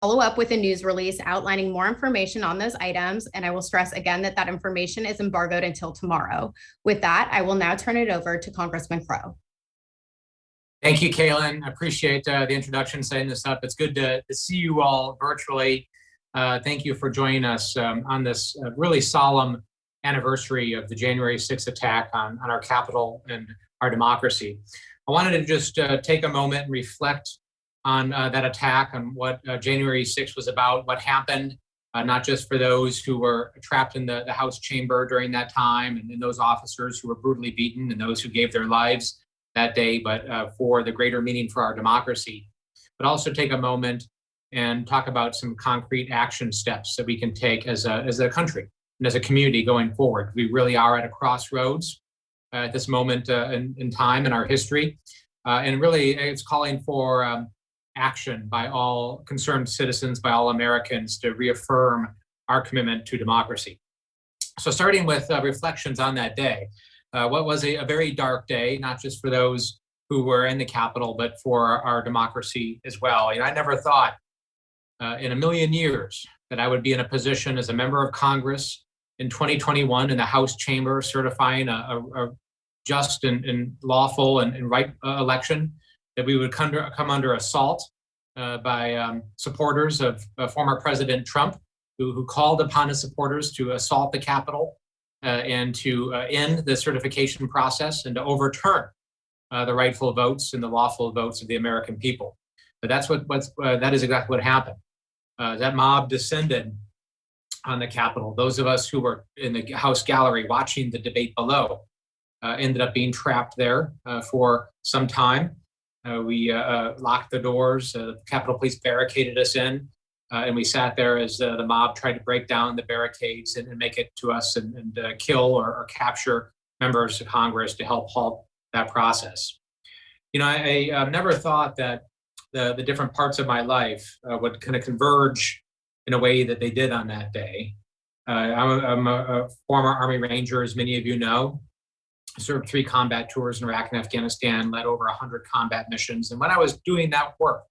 follow up with a news release outlining more information on those items, and I will stress again that that information is embargoed until tomorrow. With that, I will now turn it over to Congressman Crow. Thank you, Kaylin. I appreciate the introduction, setting this up. It's good to see you all virtually. Thank you for joining us on this really solemn anniversary of the January 6th attack on our Capitol and our democracy. I wanted to just take a moment and reflect on that attack, on what January 6th was about, what happened, not just for those who were trapped in the House chamber during that time, and those officers who were brutally beaten and those who gave their lives that day, but for the greater meaning for our democracy. But also take a moment and talk about some concrete action steps that we can take as a country and as a community going forward. We really are at a crossroads at this moment in time in our history. And really, it's calling for action by all concerned citizens, by all Americans, to reaffirm our commitment to democracy. So starting with reflections on that day, what was a very dark day, not just for those who were in the Capitol, but for our democracy as well. I never thought in a million years that I would be in a position as a member of Congress in 2021 in the House chamber certifying a just and lawful and right election, that we would come under assault by supporters of former President Trump, who called upon his supporters to assault the Capitol and to end the certification process and to overturn the rightful votes and the lawful votes of the American people. But that is exactly what happened. That mob descended on the Capitol. Those of us who were in the House gallery watching the debate below ended up being trapped there for some time. We locked the doors. The Capitol Police barricaded us in. And we sat there as the mob tried to break down the barricades and make it to us and kill or capture members of Congress to help halt that process. I never thought that the different parts of my life would kind of converge in a way that they did on that day. I'm a former Army Ranger, as many of you know. I served 3 combat tours in Iraq and Afghanistan, led over 100 combat missions. And when I was doing that work,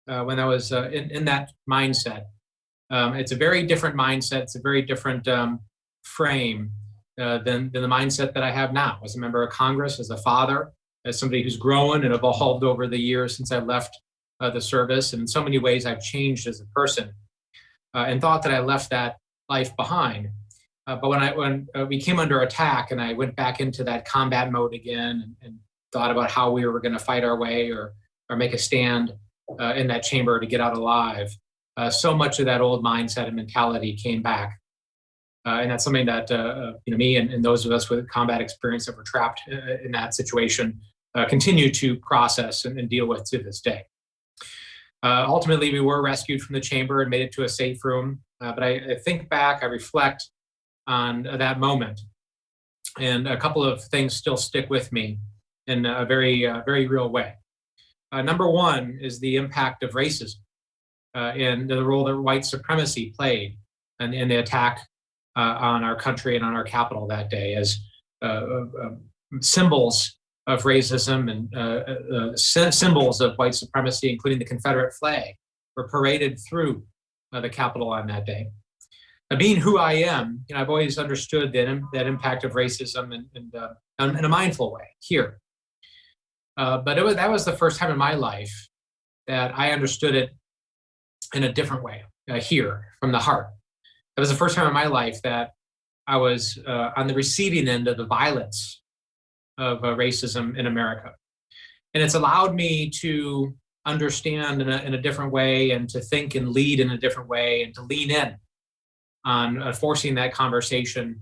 when I was in that mindset, it's a very different mindset. It's a very different frame than the mindset that I have now as a member of Congress, as a father, as somebody who's grown and evolved over the years since I left the service. And in so many ways, I've changed as a person and thought that I left that life behind. But when we came under attack and I went back into that combat mode again and thought about how we were going to fight our way or make a stand in that chamber to get out alive, so much of that old mindset and mentality came back. And that's something that me and those of us with combat experience that were trapped in that situation continue to process and deal with to this day. Ultimately, we were rescued from the chamber and made it to a safe room. But I think back, I reflect on that moment, and a couple of things still stick with me in a very, very real way. Number one is the impact of racism and the role that white supremacy played in the attack on our country and on our Capitol that day, as symbols of racism and symbols of white supremacy, including the Confederate flag, were paraded through the Capitol on that day. Being who I am, I've always understood that impact of racism and in a mindful way here. But that was the first time in my life that I understood it in a different way, here, from the heart. It was the first time in my life that I was on the receiving end of the violence of racism in America. And it's allowed me to understand in a different way and to think and lead in a different way and to lean in on forcing that conversation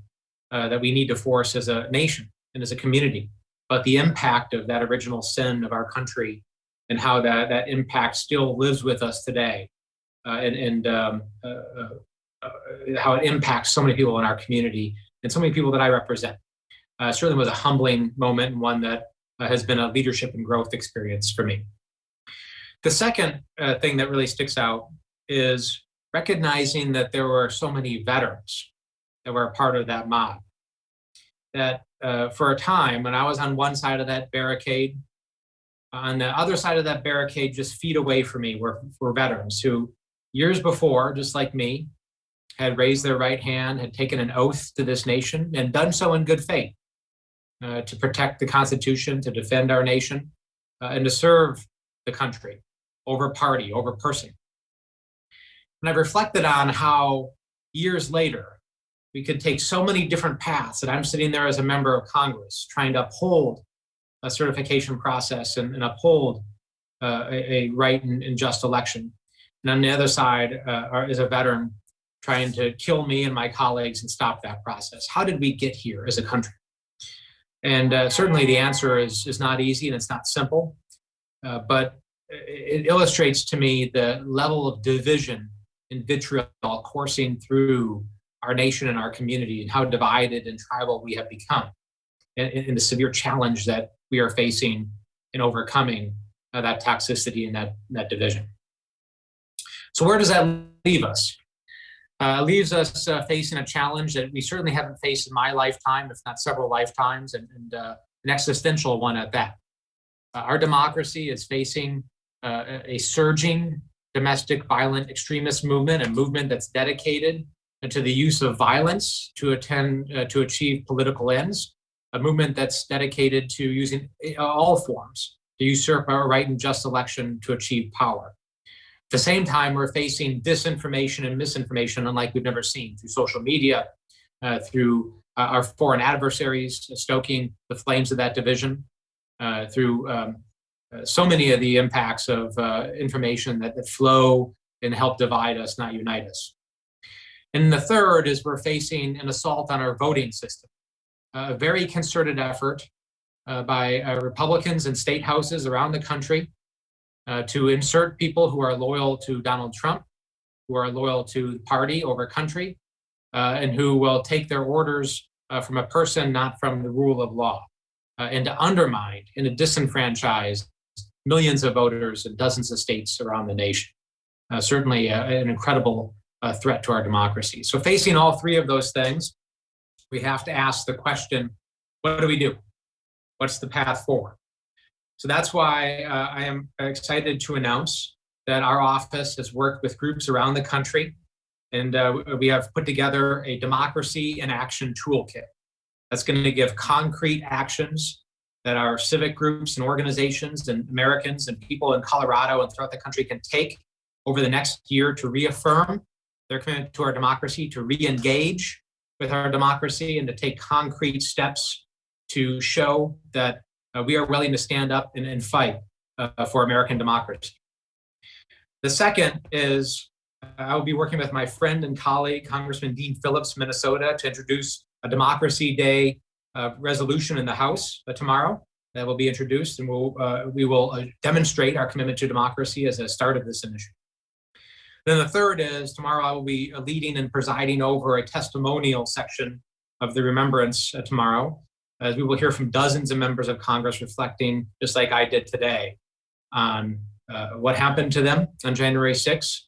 that we need to force as a nation and as a community, but the impact of that original sin of our country and how that impact still lives with us today, and how it impacts so many people in our community and so many people that I represent. Certainly was a humbling moment and one that has been a leadership and growth experience for me. The second thing that really sticks out is recognizing that there were so many veterans that were a part of that mob. That for a time, when I was on one side of that barricade, on the other side of that barricade, just feet away from me, were veterans who years before, just like me, had raised their right hand, had taken an oath to this nation, and done so in good faith to protect the Constitution, to defend our nation, and to serve the country over party, over person. And I've reflected on how years later, we could take so many different paths, that I'm sitting there as a member of Congress trying to uphold a certification process and uphold a right and just election. And on the other side is a veteran trying to kill me and my colleagues and stop that process. How did we get here as a country? And certainly the answer is not easy and it's not simple, but it illustrates to me the level of division and vitriol coursing through our nation and our community, and how divided and tribal we have become, and the severe challenge that we are facing in overcoming that toxicity and that division. So where does that leave us? Leaves us facing a challenge that we certainly haven't faced in my lifetime, if not several lifetimes, and an existential one at that. Our democracy is facing a surging domestic violent extremist movement, a movement that's dedicated to the use of violence to achieve political ends, a movement that's dedicated to using all forms to usurp our right and just election to achieve power. At the same time, we're facing disinformation and misinformation unlike we've never seen, through social media, through our foreign adversaries stoking the flames of that division, through so many of the impacts of information that flow and help divide us, not unite us. And the third is we're facing an assault on our voting system, a very concerted effort by Republicans in state houses around the country to insert people who are loyal to Donald Trump, who are loyal to the party over country, and who will take their orders from a person, not from the rule of law, and to undermine and to disenfranchise millions of voters in dozens of states around the nation. Certainly an incredible threat to our democracy. So facing all three of those things, we have to ask the question, what do we do? What's the path forward? So that's why I am excited to announce that our office has worked with groups around the country, and we have put together a democracy in action toolkit that's going to give concrete actions that our civic groups and organizations and Americans and people in Colorado and throughout the country can take over the next year to reaffirm their commitment to our democracy, to re-engage with our democracy, and to take concrete steps to show that we are willing to stand up and fight for American democracy. The second is I will be working with my friend and colleague, Congressman Dean Phillips, Minnesota, to introduce a Democracy Day resolution in the House tomorrow that will be introduced, and we will demonstrate our commitment to democracy as a start of this initiative. Then the third is tomorrow I will be leading and presiding over a testimonial section of the remembrance tomorrow, as we will hear from dozens of members of Congress reflecting, just like I did today, on what happened to them on January 6th,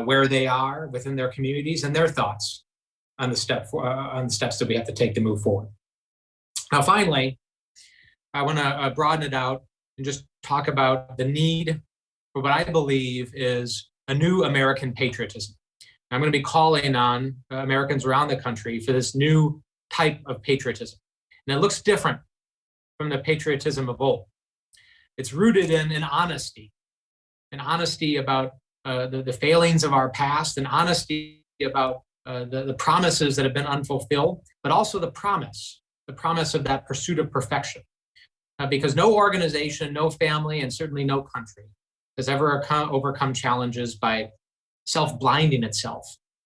where they are within their communities, and their thoughts on the steps that we have to take to move forward. Now, finally, I want to broaden it out and just talk about the need for what I believe is a new American patriotism. I'm going to be calling on Americans around the country for this new type of patriotism. And it looks different from the patriotism of old. It's rooted in an honesty about the failings of our past, an honesty about the promises that have been unfulfilled, but also the promise of that pursuit of perfection. Because no organization, no family, and certainly no country has ever overcome challenges by self-blinding itself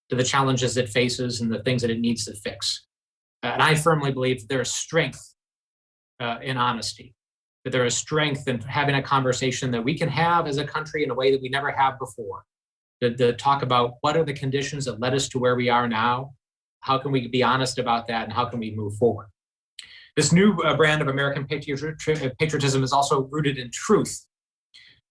to the challenges it faces and the things that it needs to fix. And I firmly believe that there is strength in honesty, that there is strength in having a conversation that we can have as a country in a way that we never have before, to talk about what are the conditions that led us to where we are now, how can we be honest about that, and how can we move forward. This new brand of American patriotism is also rooted in truth,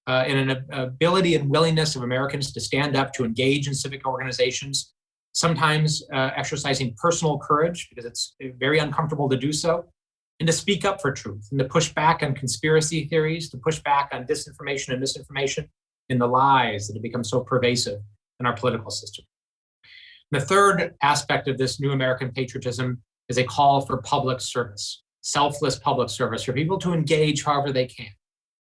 in an ability and willingness of Americans to stand up, to engage in civic organizations, sometimes exercising personal courage because it's very uncomfortable to do so, and to speak up for truth, and to push back on conspiracy theories, to push back on disinformation and misinformation, and the lies that have become so pervasive in our political system. The third aspect of this new American patriotism is a call for public service, selfless public service, for people to engage however they can,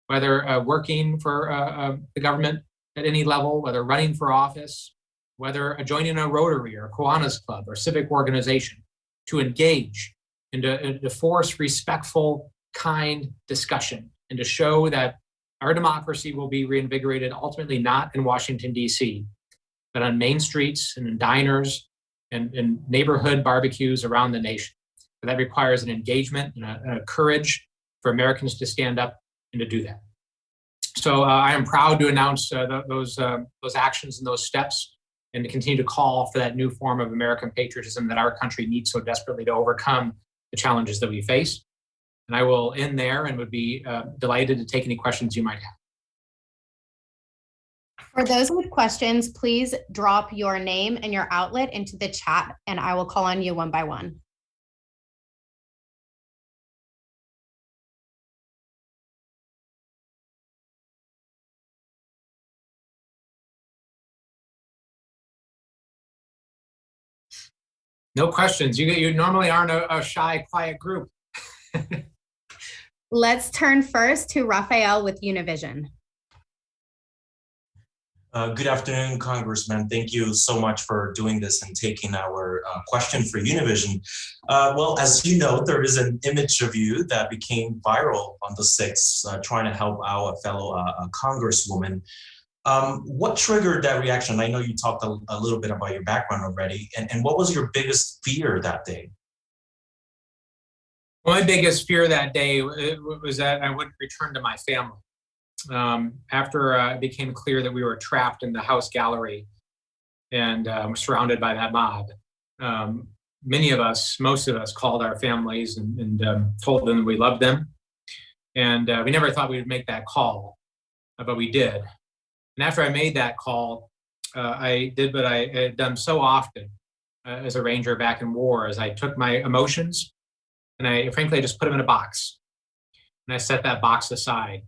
whether working for the government at any level, whether running for office, whether joining a Rotary or a Kiwanis Club or civic organization, to engage and to force respectful, kind discussion, and to show that our democracy will be reinvigorated ultimately not in Washington, D.C., but on main streets and in diners and in neighborhood barbecues around the nation. But that requires an engagement and a courage for Americans to stand up and to do that. So I am proud to announce those actions and those steps, and to continue to call for that new form of American patriotism that our country needs so desperately to overcome the challenges that we face. And I will end there and would be delighted to take any questions you might have. For those with questions, please drop your name and your outlet into the chat, and I will call on you one by one. No questions. You normally aren't a shy, quiet group. Let's turn first to Raphael with Univision. Good afternoon, Congressman. Thank you so much for doing this and taking our question for Univision. Well, as you know, there is an image of you that became viral on the 6th, trying to help our fellow Congresswoman. What triggered that reaction? I know you talked a little bit about your background already, and what was your biggest fear that day? My biggest fear that day was that I wouldn't return to my family. After it became clear that we were trapped in the House gallery and surrounded by that mob, many of us, most of us, called our families and told them we loved them. And we never thought we would make that call, but we did. And after I made that call, I did what I had done so often as a Ranger back in war, as I took my emotions and I frankly just put them in a box. And I set that box aside.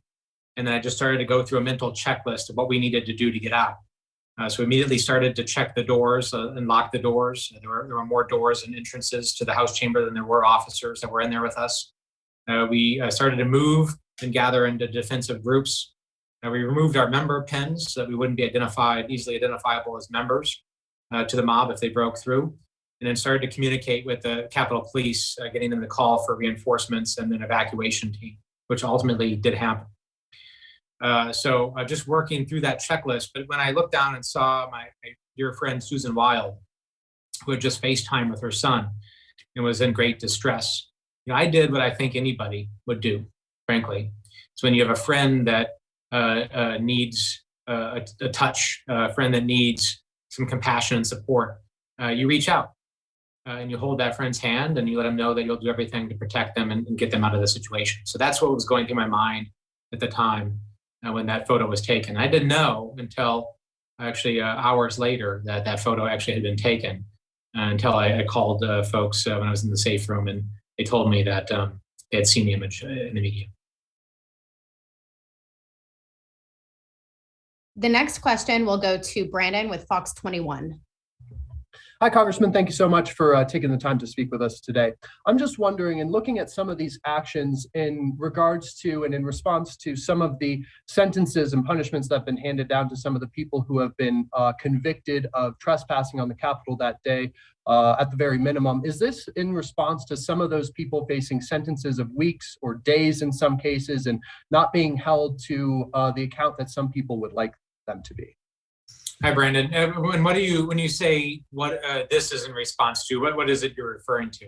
And then I just started to go through a mental checklist of what we needed to do to get out. So we immediately started to check the doors and lock the doors. There were more doors and entrances to the House chamber than there were officers that were in there with us. We started to move and gather into defensive groups. We removed our member pins so that we wouldn't be easily identifiable as members to the mob if they broke through. And then started to communicate with the Capitol Police, getting them to call for reinforcements and an evacuation team, which ultimately did happen. So just working through that checklist. But when I looked down and saw my dear friend Susan Wild, who had just FaceTime with her son and was in great distress, I did what I think anybody would do, frankly. So when you have a friend that needs a touch, a friend that needs some compassion and support, you reach out and you hold that friend's hand and you let them know that you'll do everything to protect them and get them out of the situation. So that's what was going through my mind at the time when that photo was taken. I didn't know until actually hours later that that photo actually had been taken, until I called folks when I was in the safe room, and they told me that they had seen the image in the media. The next question will go to Brandon with Fox 21. Hi, Congressman. Thank you so much for taking the time to speak with us today. I'm just wondering, and looking at some of these actions in regards to and in response to some of the sentences and punishments that have been handed down to some of the people who have been convicted of trespassing on the Capitol that day, at the very minimum, is this in response to some of those people facing sentences of weeks or days in some cases and not being held to the account that some people would like them to be? Hi, Brandon. And what do you, when you say what this is in response to, what is it you're referring to?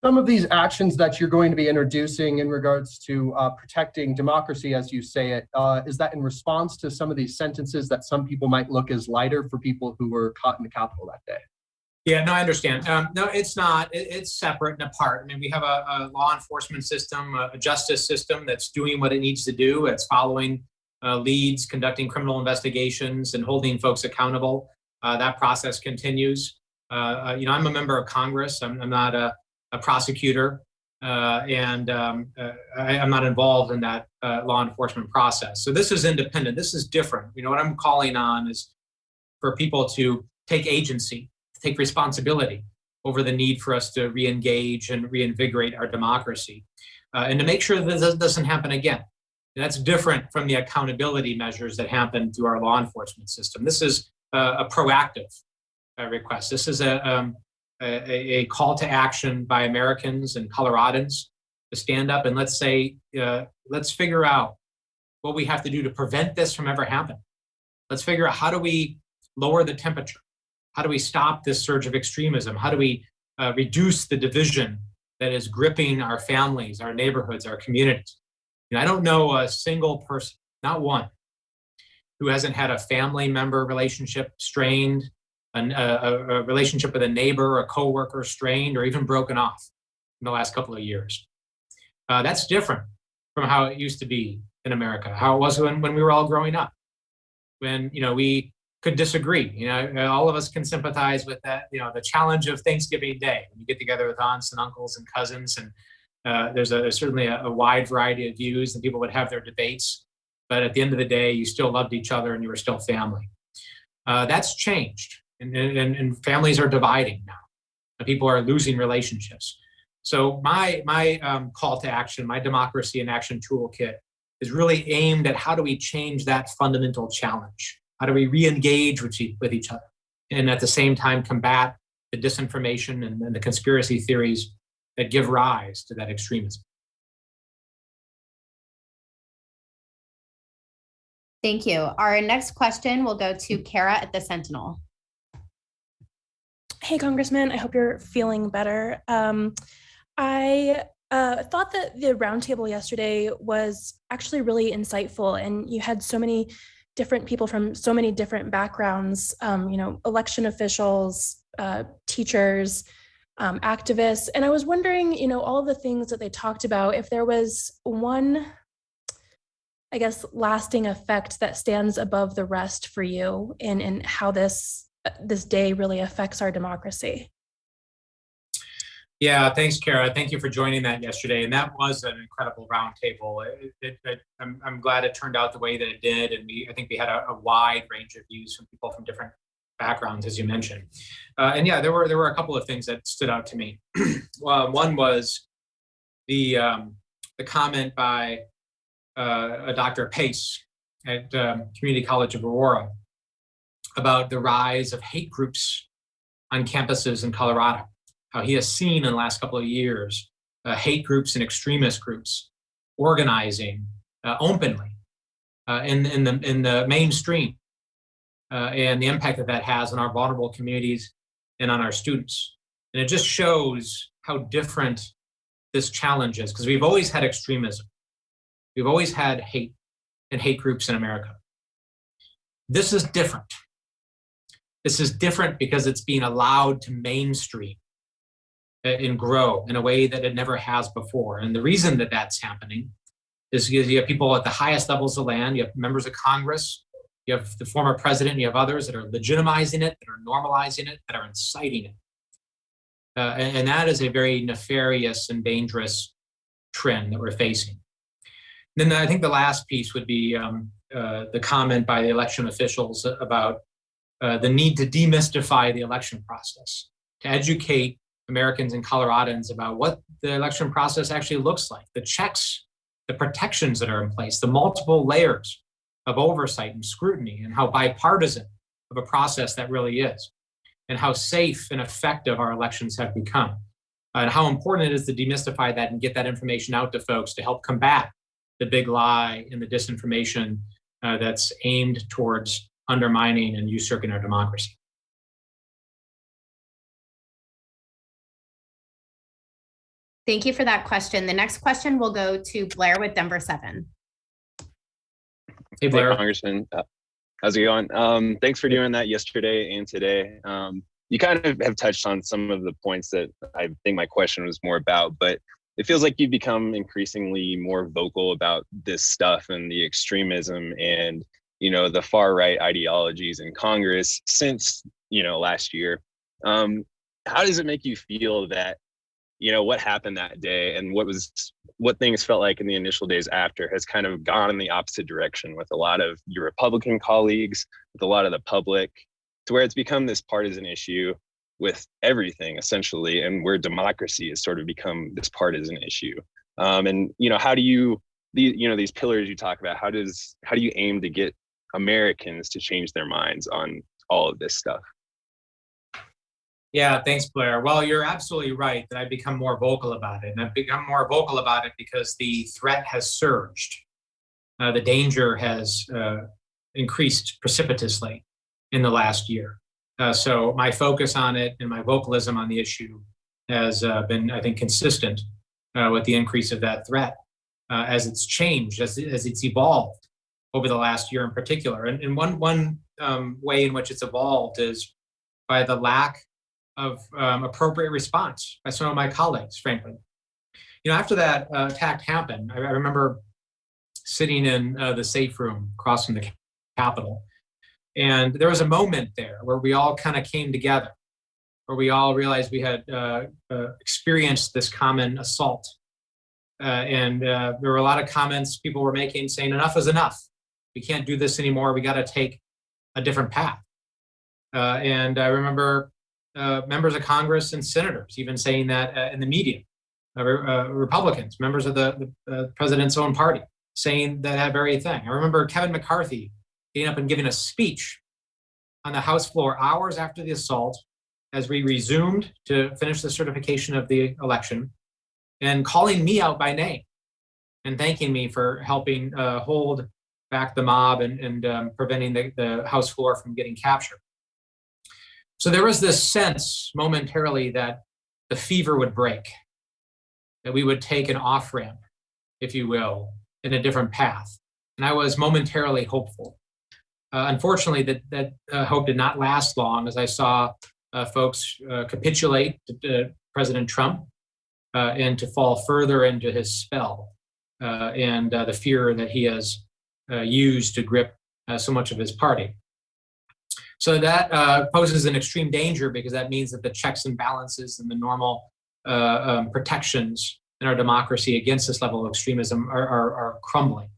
Some of these actions that you're going to be introducing in regards to protecting democracy, as you say it, is that in response to some of these sentences that some people might look as lighter for people who were caught in the Capitol that day? Yeah, no, I understand. No, it's not. It's separate and apart. I mean, we have a law enforcement system, a justice system that's doing what it needs to do. It's following leads, conducting criminal investigations, and holding folks accountable. That process continues. I'm a member of Congress. I'm not a prosecutor, and I'm not involved in that law enforcement process. So this is independent. This is different. What I'm calling on is for people to take agency, take responsibility over the need for us to re-engage and reinvigorate our democracy, and to make sure that this doesn't happen again. That's different from the accountability measures that happen through our law enforcement system. This is a proactive request. This is a call to action by Americans and Coloradans to stand up and let's say, let's figure out what we have to do to prevent this from ever happening. Let's figure out how do we lower the temperature? How do we stop this surge of extremism? How do we reduce the division that is gripping our families, our neighborhoods, our communities? You know, I don't know a single person, not one, who hasn't had a family member relationship strained, a relationship with a neighbor, a coworker strained, or even broken off in the last couple of years. That's different from how it used to be in America, how it was when we were all growing up, when, you know, we could disagree. You know, all of us can sympathize with that, you know, the challenge of Thanksgiving Day, when you get together with aunts and uncles and cousins, and there's certainly a wide variety of views, and people would have their debates, but at the end of the day, you still loved each other and you were still family. That's changed, and families are dividing now, and people are losing relationships. So my call to action, my Democracy in Action Toolkit, is really aimed at how do we change that fundamental challenge? How do we re-engage with each other? And at the same time, combat the disinformation and the conspiracy theories that give rise to that extremism. Thank you. Our next question will go to Kara at the Sentinel. Hey, Congressman, I hope you're feeling better. I thought that the roundtable yesterday was actually really insightful, and you had so many different people from so many different backgrounds, you know, election officials, teachers, activists. And I was wondering, you know, all of the things that they talked about, if there was one, I guess, lasting effect that stands above the rest for you in how this day really affects our democracy. Yeah, thanks, Kara. Thank you for joining that yesterday. And that was an incredible roundtable. I'm glad it turned out the way that it did. And I think we had a wide range of views from people from different backgrounds, as you mentioned. And yeah, there were a couple of things that stood out to me. One was the comment by Dr. Pace at Community College of Aurora about the rise of hate groups on campuses in Colorado. How he has seen in the last couple of years hate groups and extremist groups organizing openly in the mainstream, and the impact that has on our vulnerable communities and on our students. And it just shows how different this challenge is, because we've always had extremism. We've always had hate and hate groups in America. This is different. This is different because it's being allowed to mainstream and grow in a way that it never has before. And the reason that that's happening is because you have people at the highest levels of land, you have members of Congress, you have the former president, you have others that are legitimizing it, that are normalizing it, that are inciting it. And that is a very nefarious and dangerous trend that we're facing. And then I think the last piece would be the comment by the election officials about the need to demystify the election process, to educate Americans and Coloradans about what the election process actually looks like, the checks, the protections that are in place, the multiple layers of oversight and scrutiny, and how bipartisan of a process that really is, and how safe and effective our elections have become, and how important it is to demystify that and get that information out to folks to help combat the big lie and the disinformation that's aimed towards undermining and usurping our democracy. Thank you for that question. The next question will go to Blair with Denver 7. Hey, Blair. Hey, Congressman. How's it going? Thanks for doing that yesterday and today. You kind of have touched on some of the points that I think my question was more about, but it feels like you've become increasingly more vocal about this stuff and the extremism and, you know, the far right ideologies in Congress since, you know, last year. How does it make you feel that, you know, what happened that day and what things felt like in the initial days after has kind of gone in the opposite direction with a lot of your Republican colleagues, with a lot of the public, to where it's become this partisan issue with everything essentially, and where democracy has sort of become this partisan issue. And how do you, these pillars you talk about, how do you aim to get Americans to change their minds on all of this stuff? Yeah, thanks, Blair. Well, you're absolutely right that I've become more vocal about it. And I've become more vocal about it because the threat has surged. The danger has increased precipitously in the last year. So my focus on it and my vocalism on the issue has been, I think, consistent with the increase of that threat as it's changed, as it's evolved over the last year in particular. And one way in which it's evolved is by the lack of appropriate response by some of my colleagues, frankly. After that attack happened, I remember sitting in the safe room across from the Capitol. And there was a moment there where we all kind of came together, where we all realized we had experienced this common assault. And there were a lot of comments people were making saying, enough is enough. We can't do this anymore. We got to take a different path. And I remember members of Congress and senators even saying that in the media, Republicans, members of the president's own party, saying that very thing. I remember Kevin McCarthy getting up and giving a speech on the House floor hours after the assault as we resumed to finish the certification of the election, and calling me out by name and thanking me for helping hold back the mob and preventing the House floor from getting captured. So there was this sense momentarily that the fever would break, that we would take an off-ramp, if you will, in a different path. And I was momentarily hopeful. Unfortunately, that hope did not last long, as I saw folks capitulate to President Trump and to fall further into his spell and the fear that he has used to grip so much of his party. So that poses an extreme danger, because that means that the checks and balances and the normal protections in our democracy against this level of extremism are crumbling.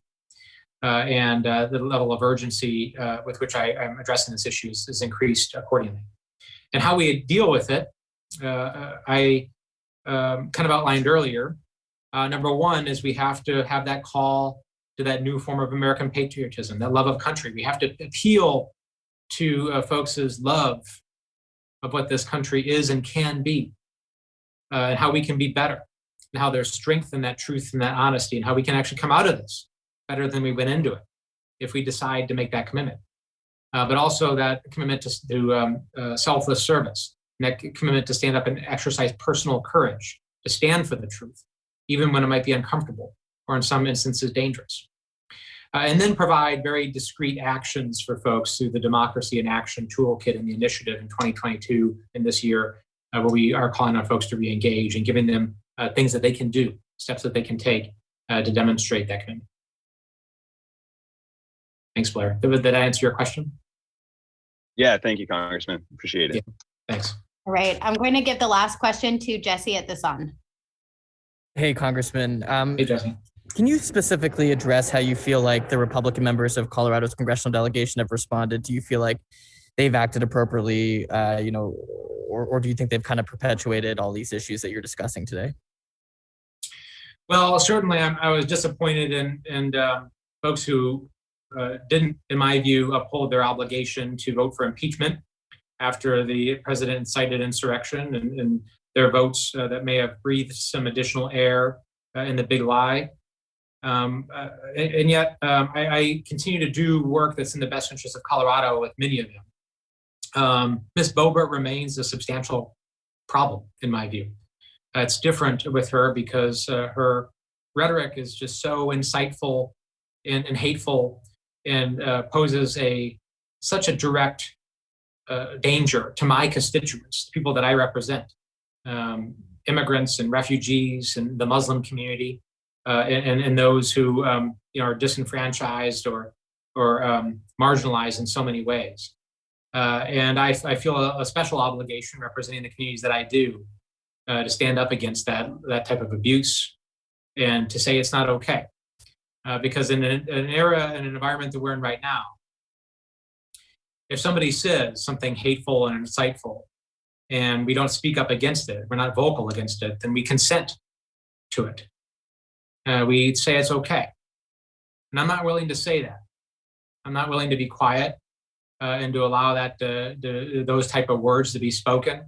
And the level of urgency with which I'm addressing this issue is increased accordingly. And how we deal with it, I kind of outlined earlier. Number one is we have to have that call to that new form of American patriotism, that love of country. We have to appeal to folks' love of what this country is and can be, and how we can be better, and how there's strength in that truth and that honesty, and how we can actually come out of this better than we went into it if we decide to make that commitment. But also that commitment to selfless service, and that commitment to stand up and exercise personal courage, to stand for the truth, even when it might be uncomfortable or in some instances dangerous. And then provide very discrete actions for folks through the Democracy in Action Toolkit and the initiative in 2022 and this year, where we are calling on folks to re-engage and giving them things that they can do, steps that they can take to demonstrate that commitment. Thanks, Blair. Did I answer your question? Yeah, thank you, Congressman. Appreciate it. Yeah, thanks. All right, I'm going to give the last question to Jesse at the Sun. Hey, Congressman. Hey, Jesse. Can you specifically address how you feel like the Republican members of Colorado's congressional delegation have responded? Do you feel like they've acted appropriately, or do you think they've kind of perpetuated all these issues that you're discussing today? Well, certainly I was disappointed in folks who didn't, in my view, uphold their obligation to vote for impeachment after the president incited insurrection, and their votes that may have breathed some additional air in the big lie. And yet I continue to do work that's in the best interest of Colorado with many of them. Ms. Boebert remains a substantial problem, in my view. It's different with her because her rhetoric is just so insightful and hateful, and poses such a direct danger to my constituents, people that I represent, immigrants and refugees and the Muslim community, and those who are disenfranchised or marginalized in so many ways. And I feel a special obligation representing the communities that I do to stand up against that type of abuse and to say it's not okay. Because in an era and an environment that we're in right now, if somebody says something hateful and insightful, and we don't speak up against it, we're not vocal against it, then we consent to it. We say it's okay. And I'm not willing to say that. I'm not willing to be quiet and to allow that those type of words to be spoken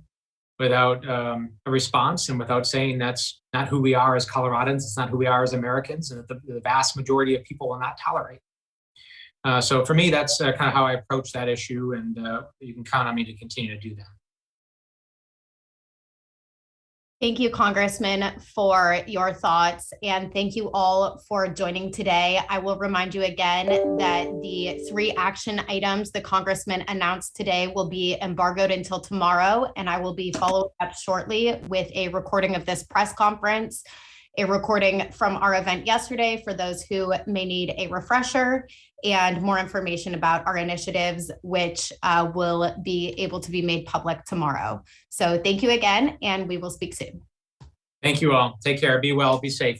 without a response and without saying that's not who we are as Coloradans, it's not who we are as Americans, and that the vast majority of people will not tolerate. So for me, that's kind of how I approach that issue, and you can count on me to continue to do that. Thank you, Congressman, for your thoughts, and thank you all for joining today. I will remind you again that the 3 action items the Congressman announced today will be embargoed until tomorrow, and I will be following up shortly with a recording of this press conference, a recording from our event yesterday for those who may need a refresher, and more information about our initiatives, which will be able to be made public tomorrow. So thank you again, and we will speak soon. Thank you all. Take care. Be well. Be safe.